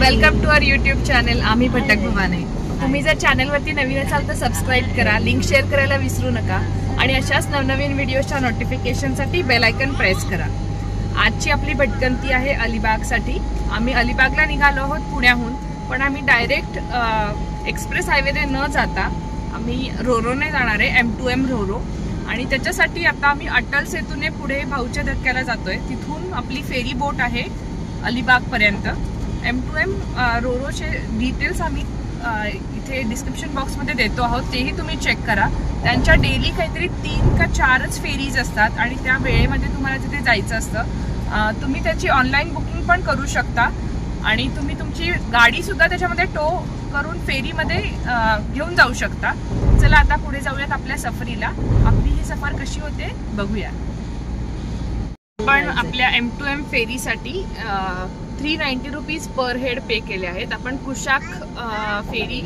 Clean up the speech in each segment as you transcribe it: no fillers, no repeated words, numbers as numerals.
Welcome to our YouTube channel आम्ही भटक भवानी। तुम्ही जर चॅनलवरती नवीन असाल तर सबस्क्राइब करा, लिंक शेअर करायला विसरू नका आणि अशाच नवनवीन व्हिडिओच्या नोटिफिकेशनसाठी बेल आयकॉन प्रेस करा। आजची आपली भटकंती आहे अलिबागसाठी। आम्ही अलिबागला निघालो आहोत पुण्याहून, पण आम्ही डायरेक्ट एक्सप्रेस हायवेने न जाता आम्ही रोरोने जाणार आहे, M2M रोरो। आणि त्याच्यासाठी आता आम्ही अटल सेतूने पुढे भाऊच्या धक्क्याला जातोय। तिथून आपली फेरी बोट आहे अलिबाग पर्यंत। M2M रोरोचे डिटेल्स आम्ही इथे डिस्क्रिप्शन बॉक्समध्ये देतो आहोत, तेही तुम्ही चेक करा। त्यांच्या डेली काहीतरी 3 का 4च फेरीज असतात आणि त्या वेळेमध्ये तुम्हाला तिथे जायचं असतं। तुम्ही त्याची ऑनलाईन बुकिंग पण करू शकता आणि तुम्ही तुमची गाडी सुद्धा त्याच्यामध्ये टो करून फेरीमध्ये घेऊन जाऊ शकता। चला आता पुढे जाऊयात आपल्या सफरीला। आपली ही सफर कशी होते बघूया। पण आपल्या M2M फेरीसाठी 390 रुपीज पर हेड पे केले आहेत। आपण कुशाक फेरी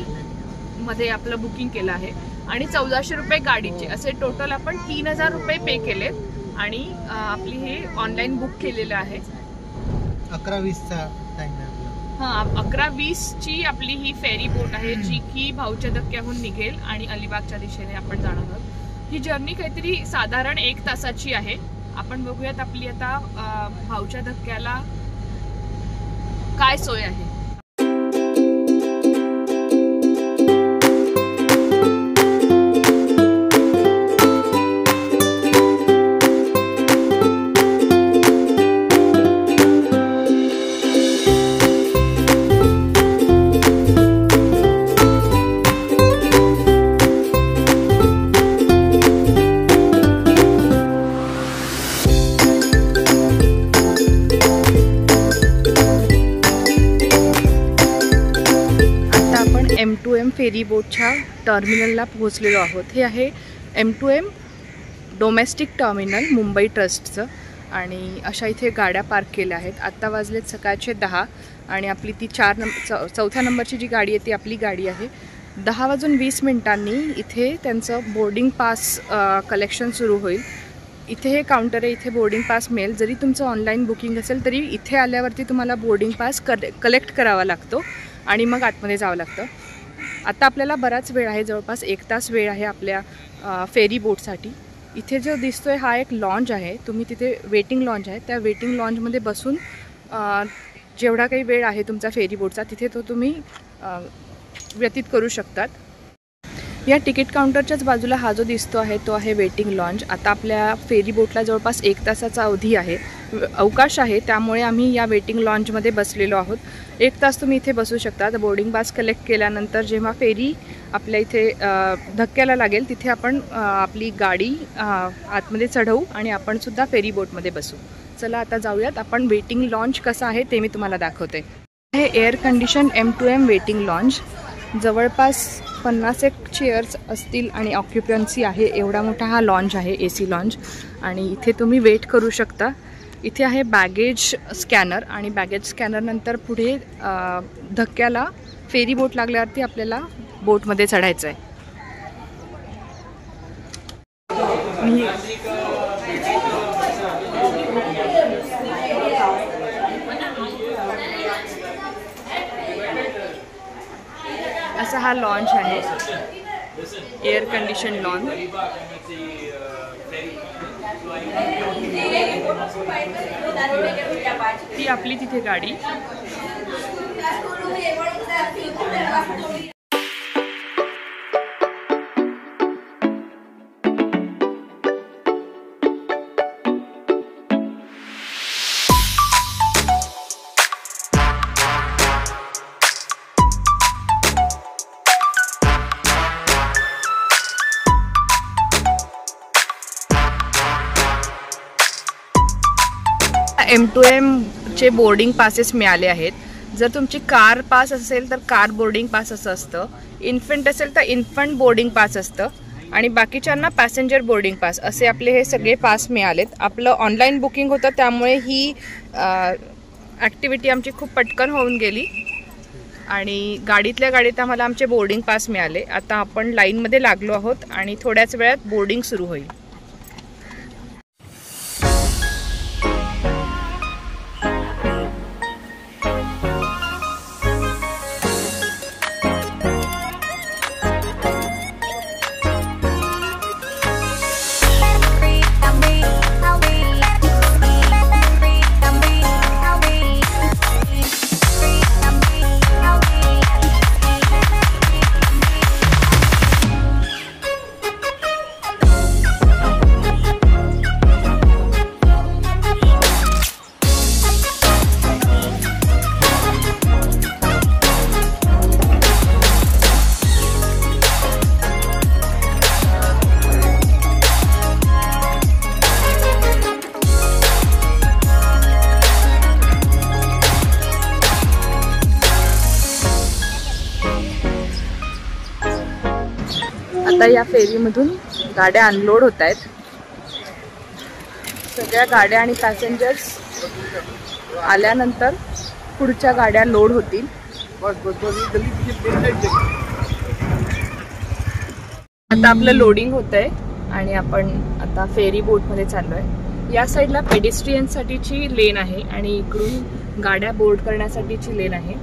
मध्ये आपलं बुकिंग केलं आहे आणि 1400 रुपये गाडीचे, असे टोटल आपण 3000 रुपये पे केले आणि आपली हे ऑनलाईन बुक केलेलं आहे। 11:20चा टाइम आहे आपला। हां, 11:20ची आपली ही फेरी बोट आहे, जी की भाऊच्या धक्क्याहून निघेल आणि अलिबागच्या दिशेने आपण जाणार आहोत। ही जर्नी काहीतरी साधारण 1 तासाची आहे। आपण बघूयात आपली आता भाऊच्या धक्क्याला काय सोय आहे। M2M फेरी बोटच्या टर्मिनलला पोहोचलेलो आहोत। हे आहे M2M डोमेस्टिक टर्मिनल मुंबई ट्रस्टचं आणि अशा इथे गाड्या पार्क केल्या आहेत। आत्ता वाजलेत सकाळचे 10 आणि आपली ती 4 नंबरची जी गाडी आहे ती आपली गाडी आहे। 10:20 इथे त्यांचं बोर्डिंग पास कलेक्शन सुरू होईल। इथे हे काउंटर आहे, इथे बोर्डिंग पास मिळेल। जरी तुमचं ऑनलाईन बुकिंग असेल तरी इथे आल्यावरती तुम्हाला बोर्डिंग पास कलेक्ट करावा लागतो आणि मग आतमध्ये जावं लागतं। आता आपल्याला बराच वेळ आहे, जवळपास 1 तास वेळ आहे आपल्या फेरी बोटसाठी। इथे जो दिसतोय हा एक लॉन्ज आहे, तुम्ही तिथे वेटिंग लॉन्ज आहे, त्या वेटिंग लॉन्जमध्ये बसून जेवढा काही वेळ आहे तुमचा फेरी बोटचा तिथे तो तुम्ही व्यतीत करू शकतात। या तिकीट काउंटरच्याच बाजूला हा जो दिसतो आहे तो आहे वेटिंग लॉन्ज। आता आपल्या फेरी बोटला जवळपास 1 तासाचा अवधी आहे, अवकाश आहे, त्यामुळे आम्ही या वेटिंग लॉन्जमध्ये बसलेलो आहोत। 1 तास तुम्ही इथे बसू शकता। बोर्डिंग पास कलेक्ट केल्यानंतर जेव्हा फेरी आपल्या इथे धक्क्याला लागेल तिथे आपण आपली गाडी आतमध्ये चढवू आणि आपण सुद्धा फेरी बोटमध्ये बसू। चला आता जाऊयात। आपण वेटिंग लॉन्ज कसं आहे ते मी तुम्हाला दाखवते। हे air condition M2M waiting lounge, जवळपास 50 चेअर्स असतील आणि ऑक्युपन्सी आहे, एवढा मोठा हा लॉन्ज आहे, AC लॉन्ज। आणि इथे तुम्ही वेट करू शकता। इथे आहे बॅगेज स्कॅनर आणि बॅगेज स्कॅनर नंतर पुढे धक्क्याला फेरी बोट लागल्यावरती आपल्याला बोटमध्ये चढायचं आहे। असा हा लॉन्च आहे, एअर कंडिशन लॉन्च। ती आपली तिथे गाडी। M2M चे बोर्डिंग पासेस मिळाले आहेत। जर तुमची कार पास असेल तर कार बोर्डिंग पास असं असतं, इन्फंट असेल तर इन्फंट बोर्डिंग पास असतं आणि बाकीच्यांना पॅसेंजर बोर्डिंग पास असे आपले हे सगळे पास मिळालेत। आपलं ऑनलाईन बुकिंग होतं त्यामुळे ही ॲक्टिव्हिटी आमची खूप पटकन होऊन गेली आणि गाडीतल्या गाडीत आम्हाला आमचे बोर्डिंग पास मिळाले। आता आपण लाईनमध्ये लागलो आहोत आणि थोड्याच वेळात बोर्डिंग सुरू होईल। आता या फेरीमधून गाड्या अनलोड होत आहेत. सगळ्या गाड्या आणि पॅसेंजर्स आल्यानंतर पुढच्या गाड्या लोड होतील. आता आपलं लोडिंग होतंय आणि आपण आता फेरी बोटमध्ये चाललोय. या साईडला पेडेस्ट्रियनसाठीची लेन आहे आणि इकडून गाड्या बोर्ड करण्यासाठीची लेन आहे.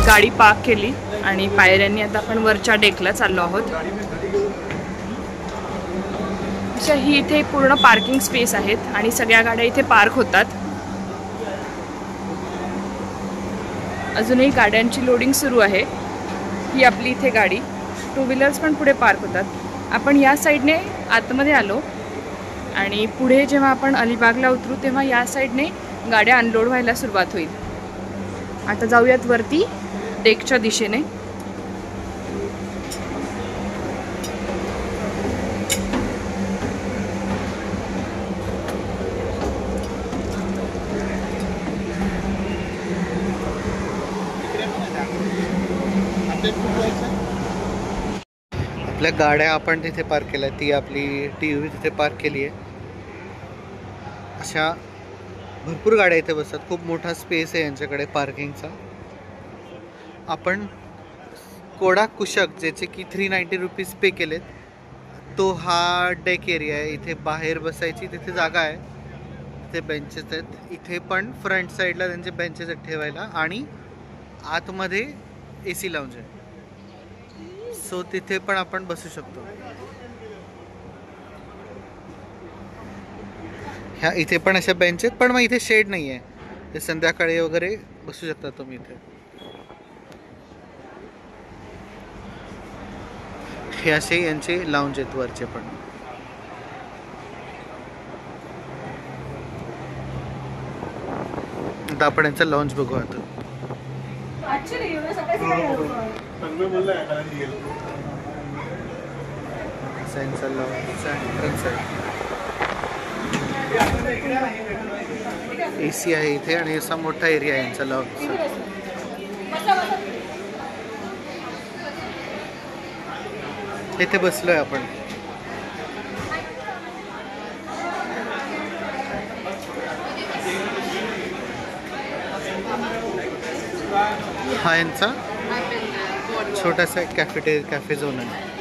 गाडी पार्क केली आणि पायऱ्यांनी आता आपण वरच्या डेकला चाललो आहोत. अशा ही इथे पूर्ण पार्किंग स्पेस आहेत आणि सगळ्या गाड्या इथे पार्क होतात. अजूनही गाड्यांची लोडिंग सुरू आहे. ही आपली इथे गाडी, टू व्हीलर्स पण पुढे पार्क होतात. आपण या साईडने आतमध्ये आलो आणि पुढे जेव्हा आपण अलिबागला उतरू तेव्हा या साईडने गाड्या अनलोड व्हायला सुरुवात होईल. आता जाऊयात वरती डेकच्या दिशेने. आपल्या गाड्या आपण तिथे पार्क केल्या, ती आपली TUV तिथे पार्क केली आहे. अशा भरपूर गाड्या इथे बसतात. खूप मोठा स्पेस आहे यांच्याकडे पार्किंगचा. आपण कोडा कुशक ज्याचे की 390 रुपीज पे केलेत, तो हा डेक एरिया आहे. इथे बाहेर बसायची तिथे जागा आहे, तिथे बेंचेस आहेत. इथे पण फ्रंट साईडला त्यांचे बेंचेस आहेत ठेवायला आणि आतमध्ये AC लाऊंज आहे. सो तिथे पण आपण बसू शकतो. ह्या इथे पण अशा बेंच आहेत, पण मग इथे शेड नाही आहे. ते संध्याकाळी वगैरे बसू शकता तुम्ही इथे. हे असे यांचे लाऊंज आहेत वरचे पण. आता आपण यांचा लाऊंज बघू. आता AC आहे इथे आणि असा मोठा एरिया आहे यांचा लाऊंजचा. इथे बसलोय आपण. हा यांचा छोटासा कॅफे झोन आहे.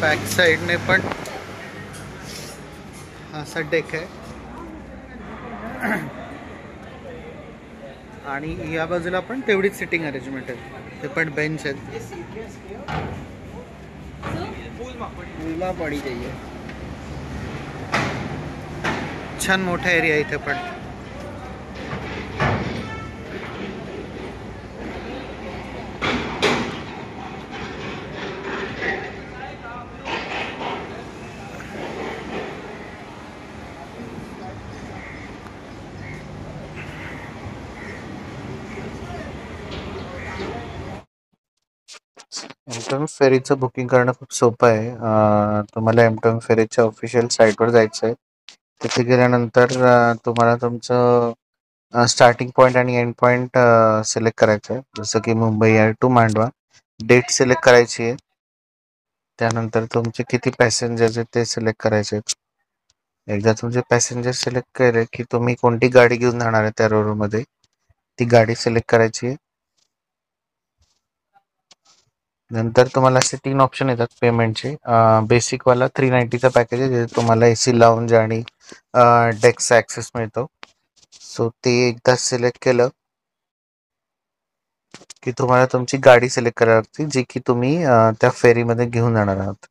बॅक साइडने पण असा डेक आहे आणि या बाजूला पण तेवढीच सिटिंग अरेंजमेंट आहे. ते पण बेंच आहेत. छान मोठा एरिया इथे पण. एमटॉम फेरीचं बुकिंग करणं खूप सोपं आहे. तुम्हाला एमटॉम फेरीच्या ऑफिशियल साईटवर जायचं आहे. तिथे गेल्यानंतर तुम्हाला तुमचं स्टार्टिंग पॉईंट आणि एंड पॉईंट सिलेक्ट करायचं आहे. जसं की Mumbai to Mandwa. Date select करायची आहे. त्यानंतर तुमचे किती पॅसेंजर्स आहेत ते सिलेक्ट करायचे आहेत. एकदा तुमचे पॅसेंजर सिलेक्ट केले की तुम्ही कोणती गाडी घेऊन जाणार आहे त्या रोडमध्ये ती गाडी सिलेक्ट करायची आहे. नंतर तुम्हाला असे 3 ऑप्शन येतात पेमेंटचे. बेसिकवाला 390चा पॅकेज आहे, जे तुम्हाला AC लाऊंज आणि डेक्सचा ॲक्सेस मिळतो. सो ते एकदा सिलेक्ट केलं की तुम्हाला तुमची गाडी सिलेक्ट करावी लागते, जी की तुम्ही त्या फेरीमध्ये घेऊन जाणार आहात.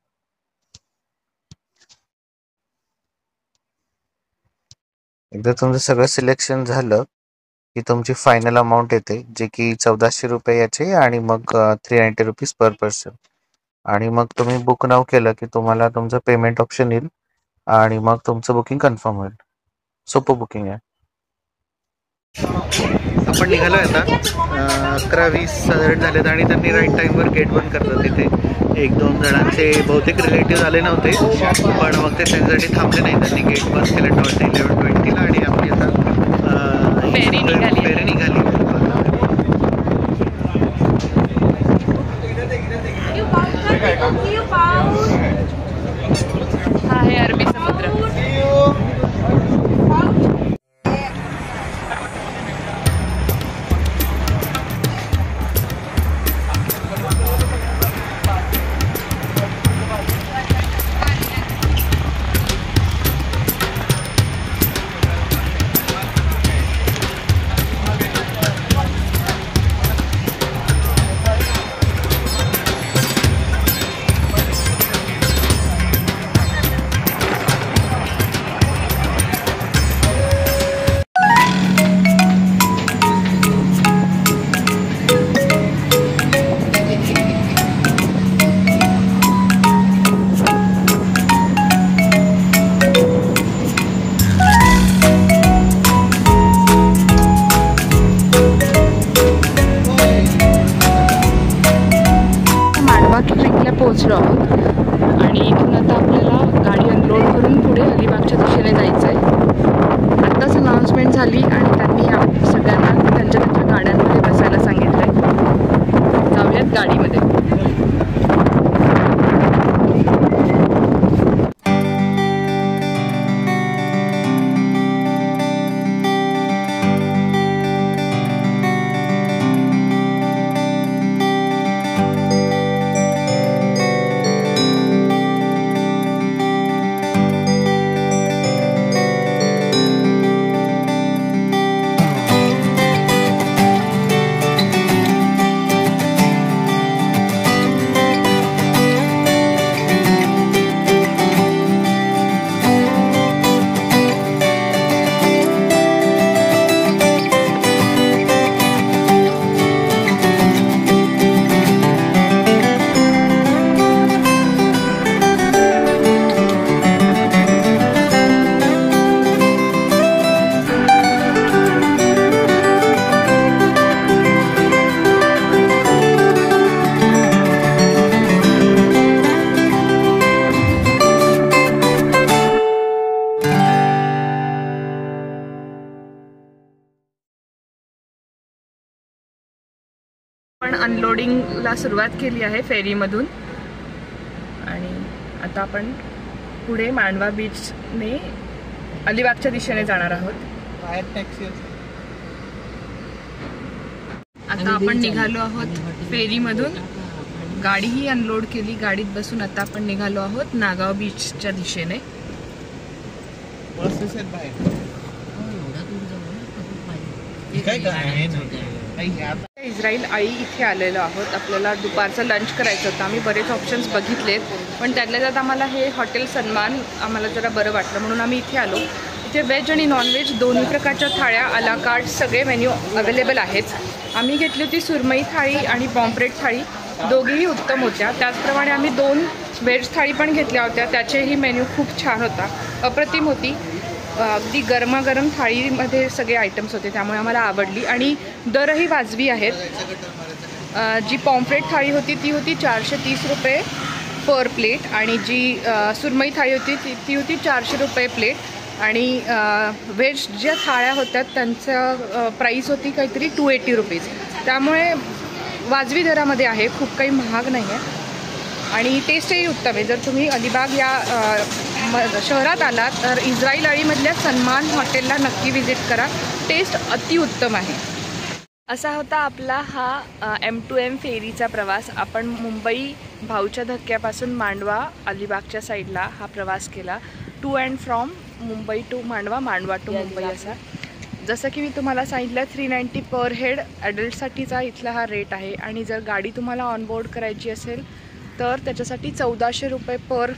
एकदा तुमचं सगळं सिलेक्शन झालं की तुमची फायनल अमाऊंट येते, जे की 1400 रुपये याचे आणि मग 390 रुपीज पर पर्सन. आणि मग तुम्ही बुक नाव केलं की तुम्हाला तुमचं पेमेंट ऑप्शन येईल आणि मग तुमचं बुकिंग कन्फर्म होईल. सोपं बुकिंग आहे. आपण निघालो आता 11:20 साधारण झालेत आणि त्यांनी राईट टाईमवर गेट बंद करतात. तिथे 1-2 जणांचे बहुतेक रिलेटिव्ह आले नव्हते, पण मग ते त्यांच्यासाठी थांबले नाही. त्यांनी गेट बंद केलं 11:20 आणि आम्ही आता फेरी निघाली. हा आहे अरबी समुद्र. पोहोचलो आहोत आणि इथून आता आपल्याला गाडी अनलोड करून पुढे अलिबागच्या दिशेने जायचं आहे. आत्ताच अनाउन्समेंट झाली आणि त्यांनी सगळ्यांना त्यांच्या गाड्यांमध्ये बसायला सांगितलं आहे. जाऊयात गाडीमध्ये. आपण अनलोडिंगला सुरुवात केली आहे फेरीमधून आणि आता आपण पुढे मांडवा बीचने अलिबागच्या दिशेने जाणार आहोत. आता आपण निघालो आहोत फेरीमधून. गाडीही अनलोड केली. गाडीत बसून आता आपण निघालो आहोत नागाव बीचच्या दिशेने. इस्राईल आई इथे आलेलो आहोत. आपल्याला दुपारचं लंच करायचं होतं. आम्ही बरेच ऑप्शन्स बघितलेत, पण त्यातल्या त्यात आम्हाला हे हॉटेल सन्मान आम्हाला जरा बरं वाटलं म्हणून आम्ही इथे आलो. इथे व्हेज आणि नॉनव्हेज दोन्ही प्रकारच्या थाळ्या अला कार्ट सगळे मेन्यू अवेलेबल आहेत. आम्ही घेतली होती सुरमई थाळी आणि पॉम्फ्रेट थाळी. दोघीही उत्तम होत्या. त्याचप्रमाणे आम्ही 2 व्हेज थाळी पण घेतल्या होत्या. त्याचेही मेन्यू खूप छान होता, अप्रतिम होती. अगदी गरमागरम थाळीमध्ये सगळे आयटम्स होते, त्यामुळे आम्हाला आवडली आणि दरही वाजवी आहेत. जी पॉम्फ्रेट थाळी होती ती होती 430 रुपये पर प्लेट आणि जी सुरमई थाळी होती ती होती 400 रुपये प्लेट. आणि व्हेज ज्या थाळ्या होत्या त्यांचं प्राईस होती काहीतरी 280 रुपीज. त्यामुळे वाजवी दरामध्ये आहे, खूप काही महाग नाही आहे आणि टेस्टही उत्तम आहे. जर तुम्ही अलिबाग या शहरात आलात तर इस्राईल अळीमधल्या सन्मान हॉटेलला नक्की व्हिजिट करा. टेस्ट अतिउत्तम आहे. असा होता आपला हा M2M फेरीचा प्रवास. आपण मुंबई भाऊच्या धक्क्यापासून मांडवा अलिबागच्या साईडला हा प्रवास केला. To and from Mumbai to Mandwa, Mandwa to Mumbai असा. जसं की मी तुम्हाला सांगितलं 390 पर हेड ॲडल्टसाठीचा इथला हा रेट आहे आणि जर गाडी तुम्हाला ऑनबोर्ड करायची असेल तर त्याच्यासाठी 1400 रुपये पर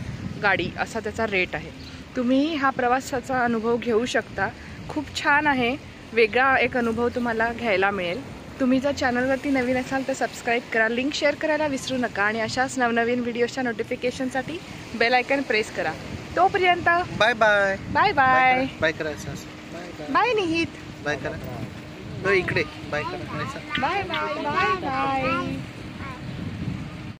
गाडी असा त्याचा रेट आहे. तुम्ही हा प्रवासाचा अनुभव घेऊ शकता. खूप छान आहे. वेगळा एक अनुभव तुम्हाला घ्यायला मिळेल. तुम्ही जर चॅनलवरती नवीन असाल तर सबस्क्राईब करा, लिंक शेअर करायला विसरू नका आणि अशाच नवनवीन व्हिडिओच्या नोटिफिकेशनसाठी बेल आयकन प्रेस करा. तोपर्यंत bye bye. Bye bye. Bye करायचं असं. बाय निहित. बाय करा. इकडे बाय करा. Bye bye bye bye.